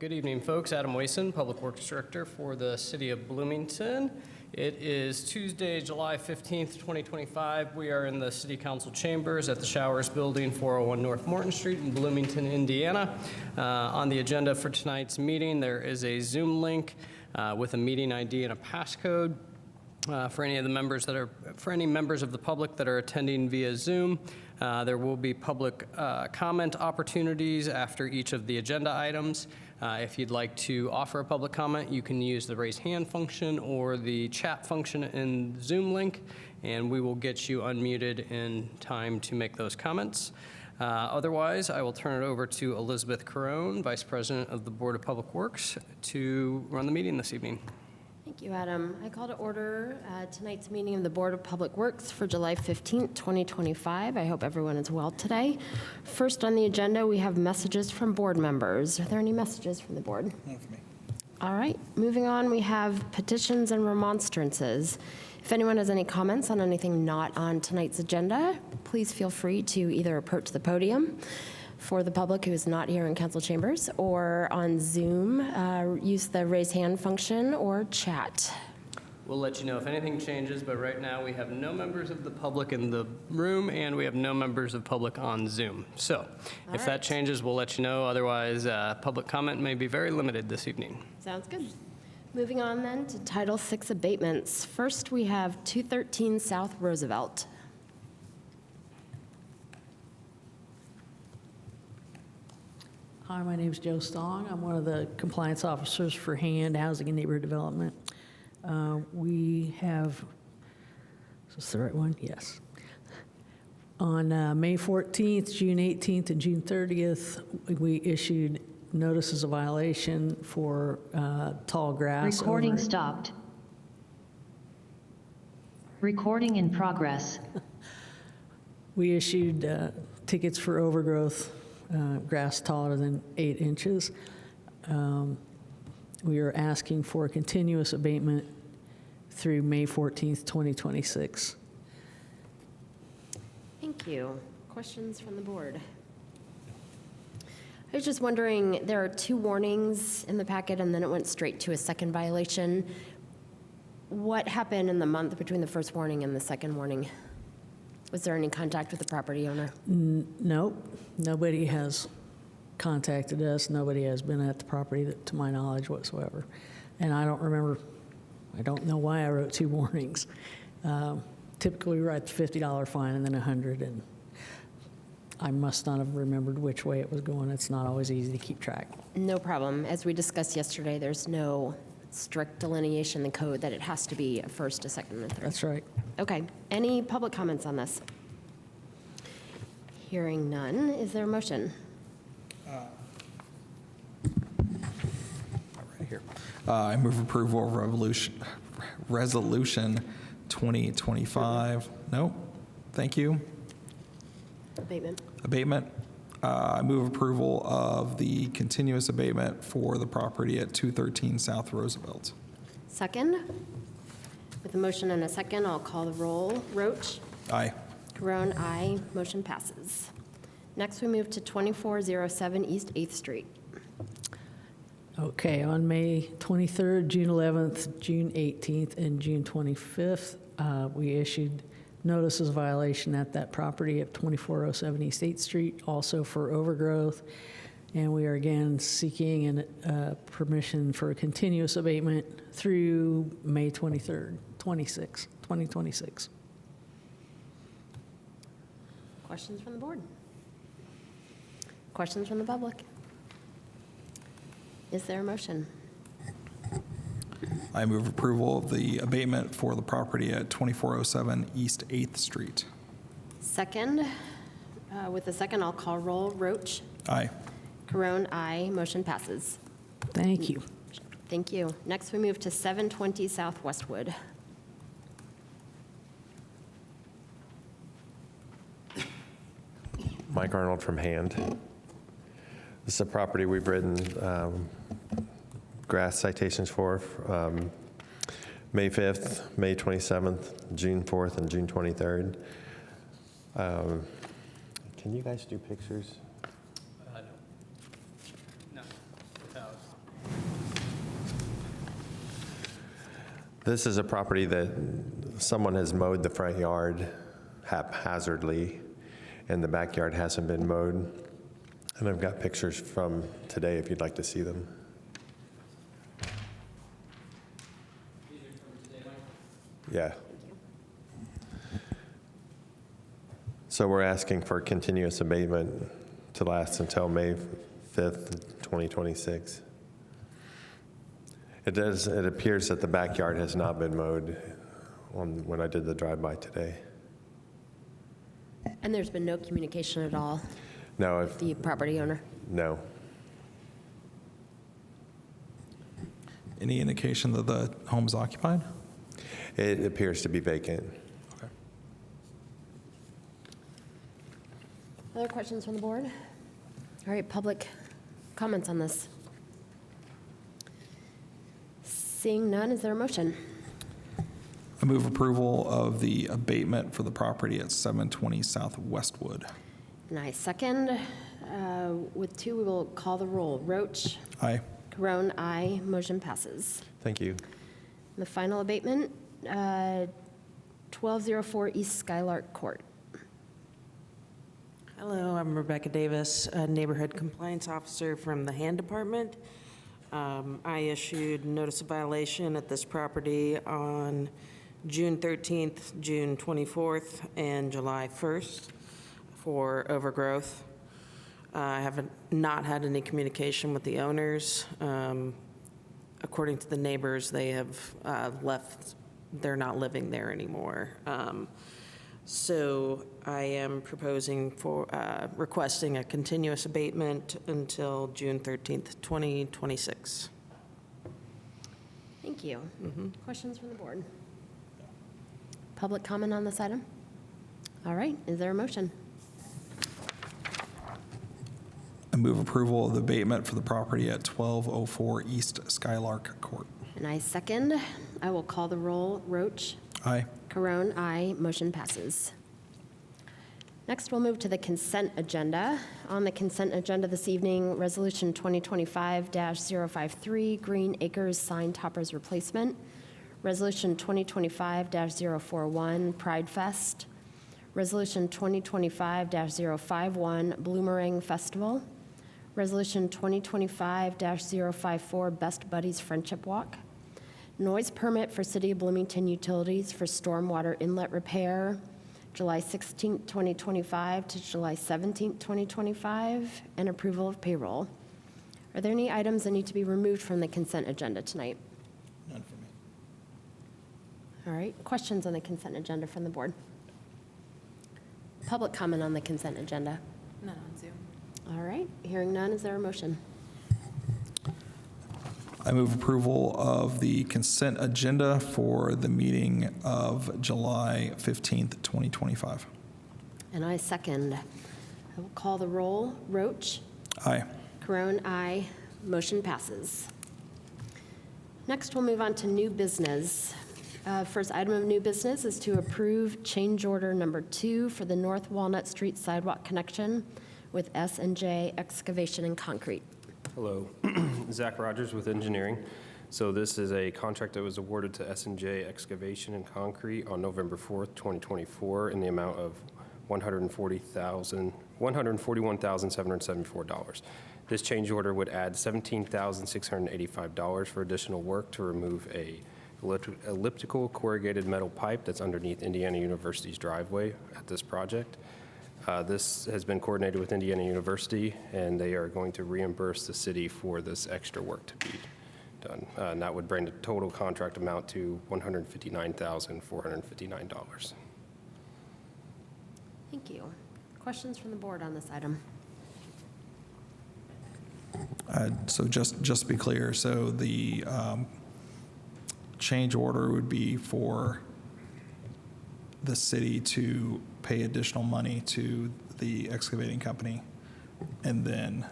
Good evening, folks. Adam Wason, Public Works Director for the City of Bloomington. It is Tuesday, July 15th, 2025. We are in the City Council chambers at the Showers Building, 401 North Morton Street in Bloomington, Indiana. On the agenda for tonight's meeting, there is a Zoom link with a meeting ID and a passcode. For any members of the public that are attending via Zoom, there will be public comment opportunities after each of the agenda items. If you'd like to offer a public comment, you can use the raise hand function or the chat function in the Zoom link, and we will get you unmuted in time to make those comments. Otherwise, I will turn it over to Elizabeth Carone, Vice President of the Board of Public Works, to run the meeting this evening. Thank you, Adam. I call to order tonight's meeting of the Board of Public Works for July 15th, 2025. I hope everyone is well today. First on the agenda, we have messages from board members. Are there any messages from the board? None for me. All right, moving on, we have petitions and remonstrances. If anyone has any comments on anything not on tonight's agenda, please feel free to either approach the podium for the public who is not here in council chambers, or on Zoom, use the raise hand function or chat. We'll let you know if anything changes, but right now we have no members of the public in the room and we have no members of public on Zoom. So if that changes, we'll let you know. Otherwise, public comment may be very limited this evening. Sounds good. Moving on then to Title VI abatements. First, we have 213 South Roosevelt. Hi, my name is Joe Stong. I'm one of the compliance officers for HAND, Housing and Neighborhood Development. We have, is this the right one? Yes. On May 14th, June 18th, and June 30th, we issued notices of violation for tall grass. Recording stopped. Recording in progress. We issued tickets for overgrowth. Grass taller than 8 inches. We are asking for a continuous abatement through May 14th, 2026. Thank you. Questions from the board? I was just wondering, there are 2 warnings in the packet and then it went straight to a second violation. What happened in the month between the first warning and the second warning? Was there any contact with the property owner? Nope. Nobody has contacted us. Nobody has been at the property, to my knowledge, whatsoever. And I don't know why I wrote 2 warnings. Typically, we write the $50 fine and then $100, and I must not have remembered which way it was going. It's not always easy to keep track. No problem. As we discussed yesterday, there's no strict delineation in the code that it has to be a first, a second, and a third. That's right. Okay. Any public comments on this? Hearing none, is there a motion? Right here. I move approval of resolution 2025. No, thank you. Abatement. Abatement. I move approval of the continuous abatement for the property at 213 South Roosevelt. Second. With a motion and a second, I'll call the roll. Roach? Aye. Carone, aye. Motion passes. Next, we move to 2407 East 8th Street. Okay, on May 23rd, June 11th, June 18th, and June 25th, we issued notices of violation at that property at 2407 East 8th Street, also for overgrowth. And we are again seeking permission for a continuous abatement through May 23rd, 2026. Questions from the board? Questions from the public? Is there a motion? I move approval of the abatement for the property at 2407 East 8th Street. Second. With the second, I'll call roll. Roach? Aye. Carone, aye. Motion passes. Thank you. Thank you. Next, we move to 720 South Westwood. Mike Arnold from HAND. This is a property we've written grass citations for May 5th, May 27th, June 4th, and June 23rd. Can you guys do pictures? No. No. Without This is a property that someone has mowed the front yard haphazardly, and the backyard hasn't been mowed. And I've got pictures from today if you'd like to see them. Yeah. So we're asking for continuous abatement to last until May 5th, 2026. It appears that the backyard has not been mowed when I did the drive-by today. And there's been no communication at all No, with the property owner? no. Any indication that the home's occupied? It appears to be vacant. Okay. Other questions from the board? All right, public comments on this? Seeing none, is there a motion? I move approval of the abatement for the property at 720 South Westwood. And I second. With two, we will call the roll. Roach, Aye. Carone, aye. Motion passes. Thank you. The final abatement, 1204 East Skylark Court. Hello, I'm Rebecca Davis, a Neighborhood Compliance Officer from the Hand Department. I issued notice of violation at this property on June 13th, June 24th, and July 1st for overgrowth. I have not had any communication with the owners. According to the neighbors, they have left, they're not living there anymore. So I am proposing for, requesting a continuous abatement until June 13th, 2026. Thank you. Questions from the board? Public comment on this item? All right, is there a motion? I move approval of the abatement for the property at 1204 East Skylark Court. And I second. I will call the roll. Roach, Aye. Carone, aye. Motion passes. Next, we'll move to the consent agenda. On the consent agenda this evening, Resolution 2025-053, Green Acres Sign Toppers Replacement. Resolution 2025-041, Pride Fest. Resolution 2025-051, Bloomerang Festival. Resolution 2025-054, Best Buddies Friendship Walk. Noise permit for City of Bloomington Utilities for stormwater inlet repair, July 16, 2025 to July 17, 2025, and approval of payroll. Are there any items that need to be removed from the consent agenda tonight? None for me. All right, questions on the consent agenda from the board? Public comment on the consent agenda? None on Zoom. All right, hearing none, is there a motion? I move approval of the consent agenda for the meeting of July 15th, 2025. And I second. I will call the roll. Roach, Aye. Carone, aye. Motion passes. Next, we'll move on to new business. First item of new business is to approve change order number 2 for the North Walnut Street sidewalk connection with S&J Excavation and Concrete. Hello, Zach Rogers with Engineering. So this is a contract that was awarded to S&J Excavation and Concrete on November 4th, 2024 in the amount of $141,774. This change order would add $17,685 for additional work to remove a elliptical corrugated metal pipe that's underneath Indiana University's driveway at this project. This has been coordinated with Indiana University, and they are going to reimburse the city for this extra work to be done. And that would bring the total contract amount to $159,459. Thank you. Questions from the board on this item? So just to be clear, so the change order would be for the city to pay additional money to the excavating company, and then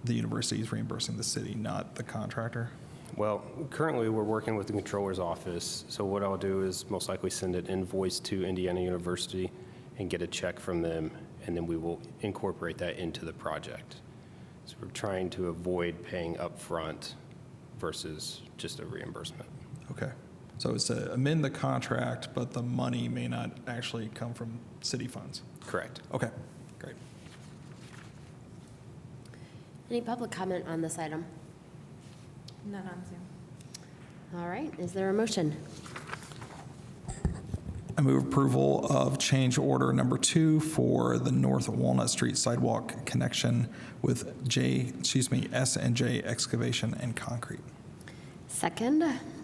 the university is reimbursing the city, not the contractor? Well, currently, we're working with the controller's office, so what I'll do is most likely send an invoice to Indiana University and get a check from them, and then we will incorporate that into the project. So we're trying to avoid paying upfront versus just a reimbursement. Okay. So it's to amend the contract, but the money may not actually come from city funds. Correct. Okay, great. Any public comment on this item? None on Zoom. All right, is there a motion? I move approval of change order number 2 for the North Walnut Street sidewalk connection with S&J Excavation and Concrete. Second,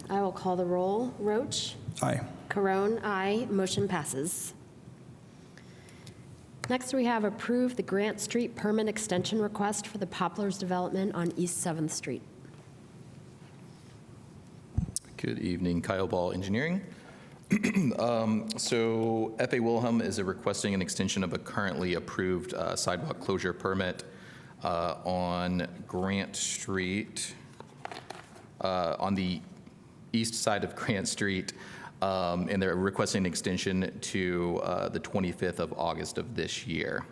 I will call the roll. Roach? Aye. Carone, aye. Motion passes. Next, we have approved the Grant Street permit extension request for the Poplars development on East 7th Street. Good evening, Kyle Ball Engineering. So F.A. Wilhelm is requesting an extension of a currently approved sidewalk closure permit on Grant Street, on the east side of Grant Street, and they're requesting an extension to the 25th of August of this year.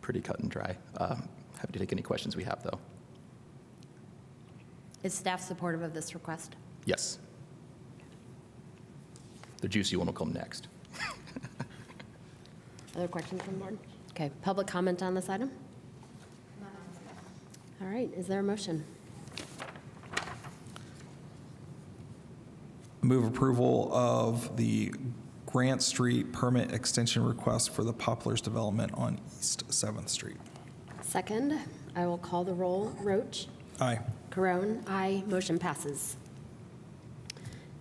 Pretty cut and dry. Happy to take any questions we have, though. Is staff supportive of this request? Yes. The juicy one will come next. Other questions from the board? Okay, public comment on this item? All right, is there a motion? Move approval of the Grant Street permit extension request for the Poplars development on East 7th Street. Second, I will call the roll. Roach? Aye. Carone, aye. Motion passes.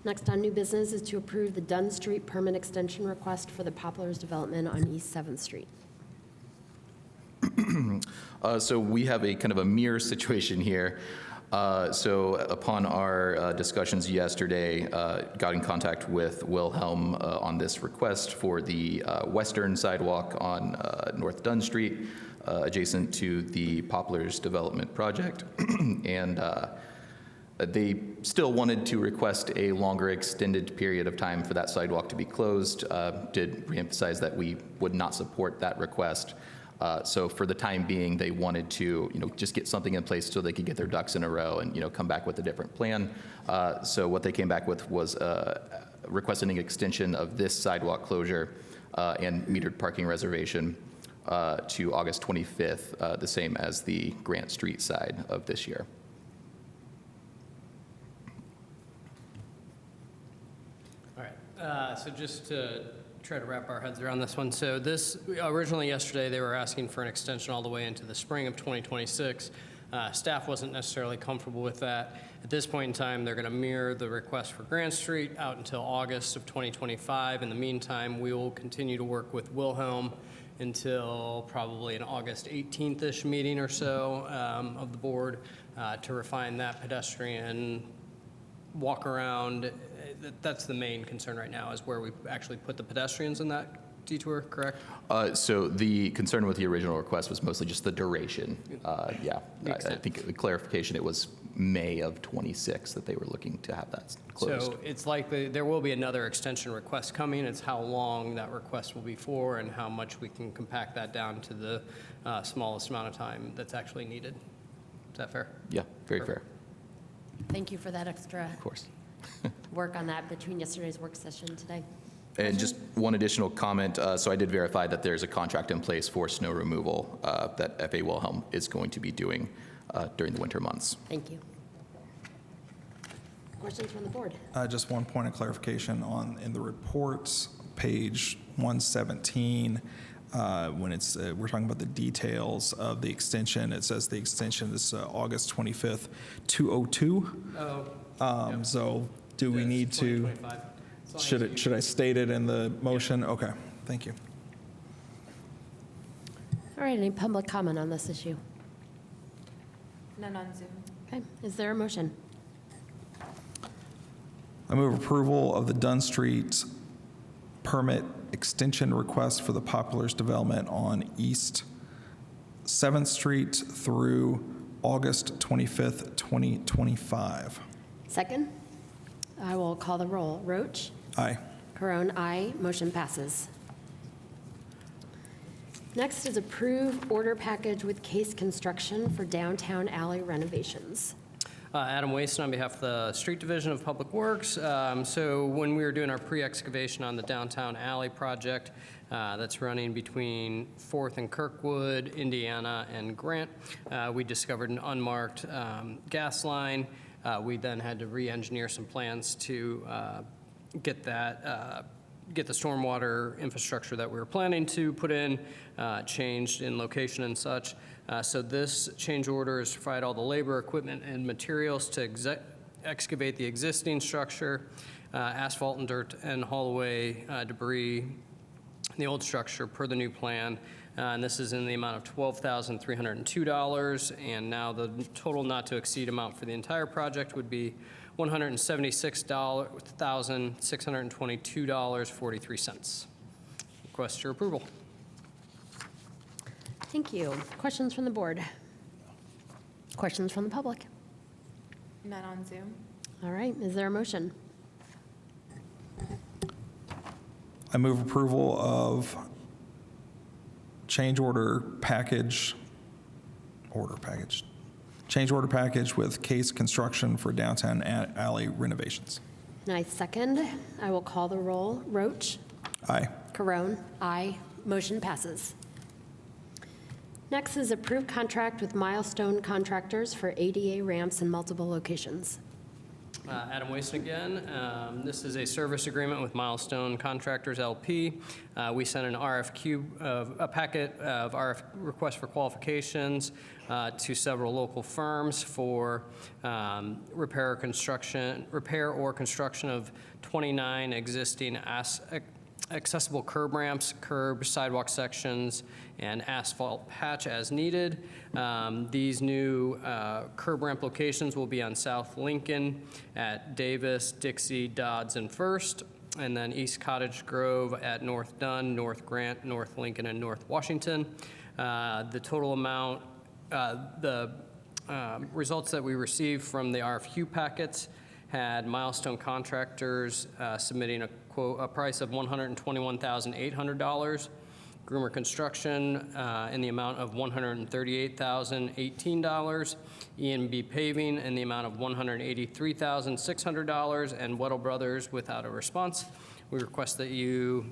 Next on new business is to approve the Dunn Street permit extension request for the Poplars development on East 7th Street. So we have a kind of a mirror situation here. So upon our discussions yesterday, got in contact with Wilhelm on this request for the western sidewalk on North Dunn Street, adjacent to the Poplars development project. And they still wanted to request a longer extended period of time for that sidewalk to be closed. Did reemphasize that we would not support that request. So for the time being, they wanted to, just get something in place so they could get their ducks in a row and, come back with a different plan. So what they came back with was requesting an extension of this sidewalk closure and metered parking reservation to August 25th, the same as the Grant Street side of this year. All right, so just to try to wrap our heads around this one. So this, originally yesterday, they were asking for an extension all the way into the spring of 2026. Staff wasn't necessarily comfortable with that. At this point in time, they're going to mirror the request for Grant Street out until August of 2025. In the meantime, we will continue to work with Wilhelm until probably an August 18th-ish meeting or so of the board to refine that pedestrian walk around. That's the main concern right now, is where we actually put the pedestrians in that detour, correct? So the concern with the original request was mostly just the duration. Yeah, Makes I sense. think the clarification, it was May of 26 that they were looking to have that closed. So it's likely there will be another extension request coming. It's how long that request will be for and how much we can compact that down to the smallest amount of time that's actually needed. Is that fair? Yeah, very fair, Thank you for that extra of course. work on that between yesterday's work session today. And just one additional comment. So I did verify that there's a contract in place for snow removal that F.A. Wilhelm is going to be doing during the winter months. Thank you. Questions from the board? Just one point of clarification in the reports, page 117, when it's we're talking about the details of the extension. It says the extension is August 25th, 2002. Oh. So do we need to? 2025. As long as you- Should I state it in the motion? Okay, thank you. All right, any public comment on this issue? None on Zoom. Okay, is there a motion? I move approval of the Dunn Street permit extension request for the Poplars development on East 7th Street through August 25th, 2025. Second? I will call the roll. Roach? Aye. Carone, aye. Motion passes. Next is approve order package with Case Construction for downtown alley renovations. Adam Wason on behalf of the Street Division of Public Works. So when we were doing our pre-excavation on the downtown alley project that's running between 4th and Kirkwood, Indiana, and Grant, we discovered an unmarked gas line. We then had to re-engineer some plans to get the stormwater infrastructure that we were planning to put in changed in location and such. So this change order is to provide all the labor, equipment, and materials to excavate the existing structure, asphalt and dirt, and haul away debris in the old structure per the new plan. And this is in the amount of $12,302. And now the total not to exceed amount for the entire project would be $176,622.43. Request your approval. Thank you. Questions from the board? Questions from the public? None on Zoom. All right, is there a motion? I move approval of change order package with Case Construction for downtown alley renovations. And I second. I will call the roll. Roach? Aye. Carone? Aye. Motion passes. Next is approved contract with Milestone Contractors for ADA ramps in multiple locations. Adam Wason again. This is a service agreement with Milestone Contractors LP. We sent an a packet of RF requests for qualifications to several local firms for repair or construction of 29 existing accessible curb ramps, curb sidewalk sections, and asphalt patch as needed. These new curb ramp locations will be on South Lincoln at Davis, Dixie, Dodds, and First, and then East Cottage Grove at North Dunn, North Grant, North Lincoln, and North Washington. The total amount, the results that we received from the RFQ packets had Milestone Contractors submitting a price of $121,800, Groomer Construction in the amount of $138,018, E&B Paving in the amount of $183,600, and Weddle Brothers without a response. We request that you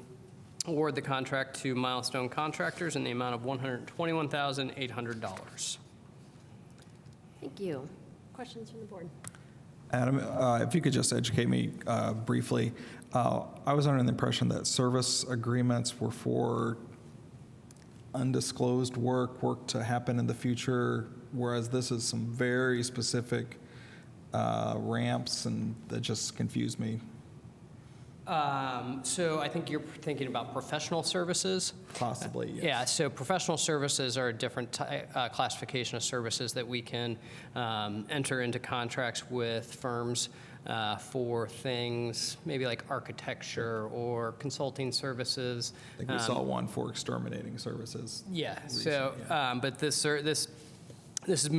award the contract to Milestone Contractors in the amount of $121,800. Thank you. Questions from the board? Adam, if you could just educate me briefly. I was under the impression that service agreements were for undisclosed work to happen in the future, whereas this is some very specific ramps, and that just confused me. So I think you're thinking about professional services? Possibly, yes. Yeah, so professional services are a different classification of services that we can enter into contracts with firms for things maybe like architecture or consulting servis. I think we saw one for exterminating services. Yeah, recently, so, yeah. but this is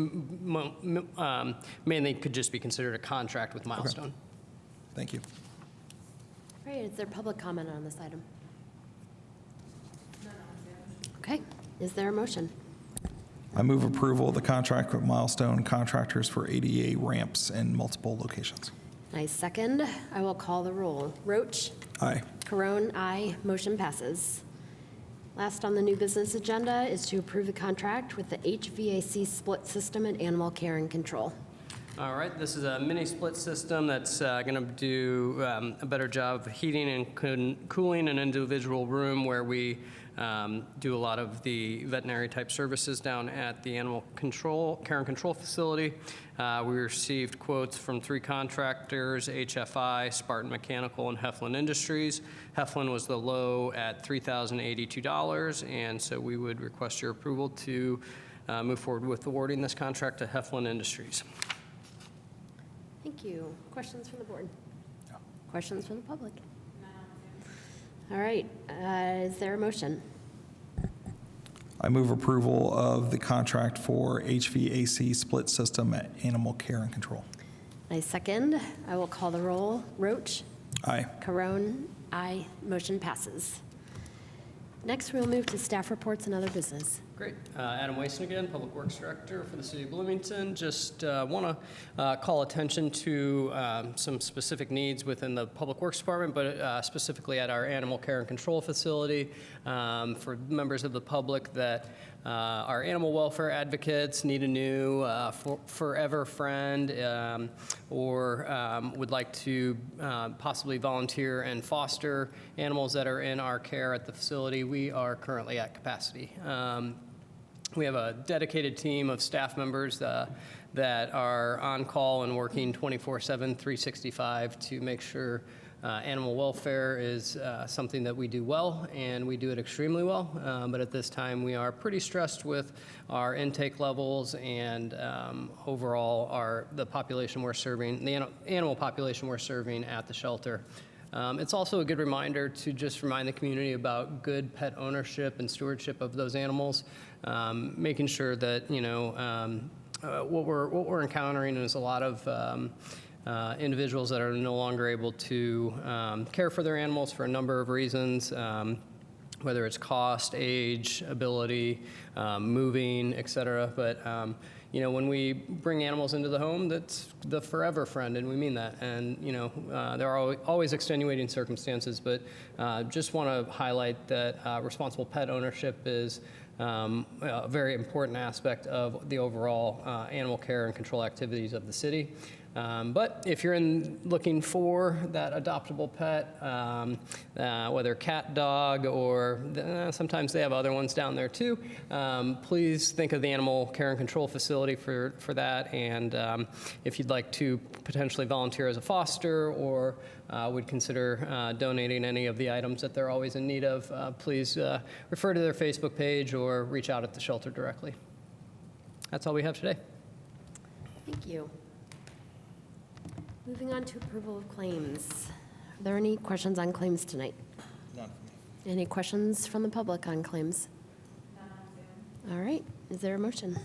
mainly could just be considered a contract with Milestone. Thank you. All right, is there public comment on this item? Okay, is there a motion? I move approval of the contract with Milestone Contractors for ADA ramps in multiple locations. I second. I will call the roll. Roach? Aye. Carone, aye. Motion passes. Last on the new business agenda is to approve the contract with the HVAC split system at Animal Care and Control. All right, this is a mini split system that's going to do a better job of heating and cooling an individual room where we do a lot of the veterinary type services down at the Animal Care and Control facility. We received quotes from 3 contractors, HFI, Spartan Mechanical, and Heflin Industries. Heflin was the low at $3,082, and so we would request your approval to move forward with awarding this contract to Heflin Industries. Thank you. Questions from the board? No. Questions from the public? No. All right, is there a motion? I move approval of the contract for HVAC split system at Animal Care and Control. I second. I will call the roll. Roach? Aye. Carone? Aye. Motion passes. Next, we'll move to staff reports and other business. Great. Adam Wason again, Public Works Director for the City of Bloomington. Just want to call attention to some specific needs within the Public Works Department, but specifically at our animal care and control facility for members of the public that our animal welfare advocates need a new forever friend or would like to possibly volunteer and foster animals that are in our care at the facility. We are currently at capacity. We have a dedicated team of staff members that are on call and working 24/7, 365 to make sure animal welfare is something that we do well, and we do it extremely well. But at this time, we are pretty stressed with our intake levels and overall the population we're serving, the animal population we're serving at the shelter. It's also a good reminder to just remind the community about good pet ownership and stewardship of those animals, making sure that, what we're encountering is a lot of individuals that are no longer able to care for their animals for a number of reasons, whether it's cost, age, ability, moving, et cetera. But when we bring animals into the home, that's the forever friend, and we mean that. And, there are always extenuating circumstances, but just want to highlight that responsible pet ownership is a very important aspect of the overall animal care and control activities of the city. But if you're looking for that adoptable pet, whether cat, dog, or sometimes they have other ones down there too, please think of the Animal Care and Control Facility for that. And if you'd like to potentially volunteer as a foster or would consider donating any of the items that they're always in need of, please refer to their Facebook page or reach out at the shelter directly. That's all we have today. Thank you. Moving on to approval of claims. Are there any questions on claims tonight? None. Any questions from the public on claims? All right, is there a motion?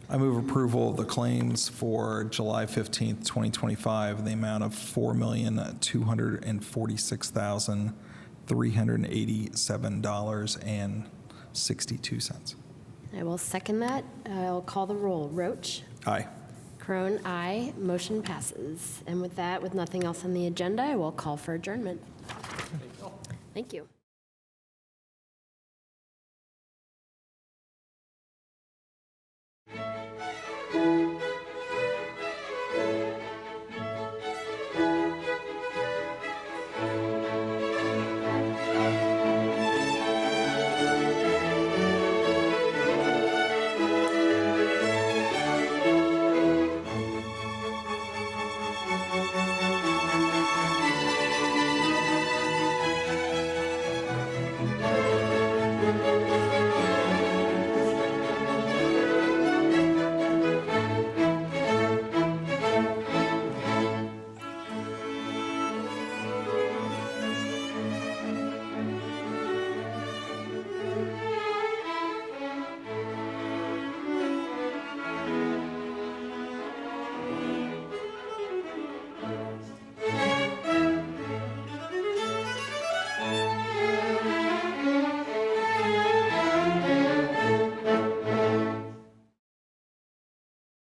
I move approval of the claims for July 15th, 2025, in the amount of $4,246,387.62. I will second that. I'll call the roll. Roach? Aye. Crone, aye. Motion passes. And with that, with nothing else on the agenda, I will call for adjournment. Thank you.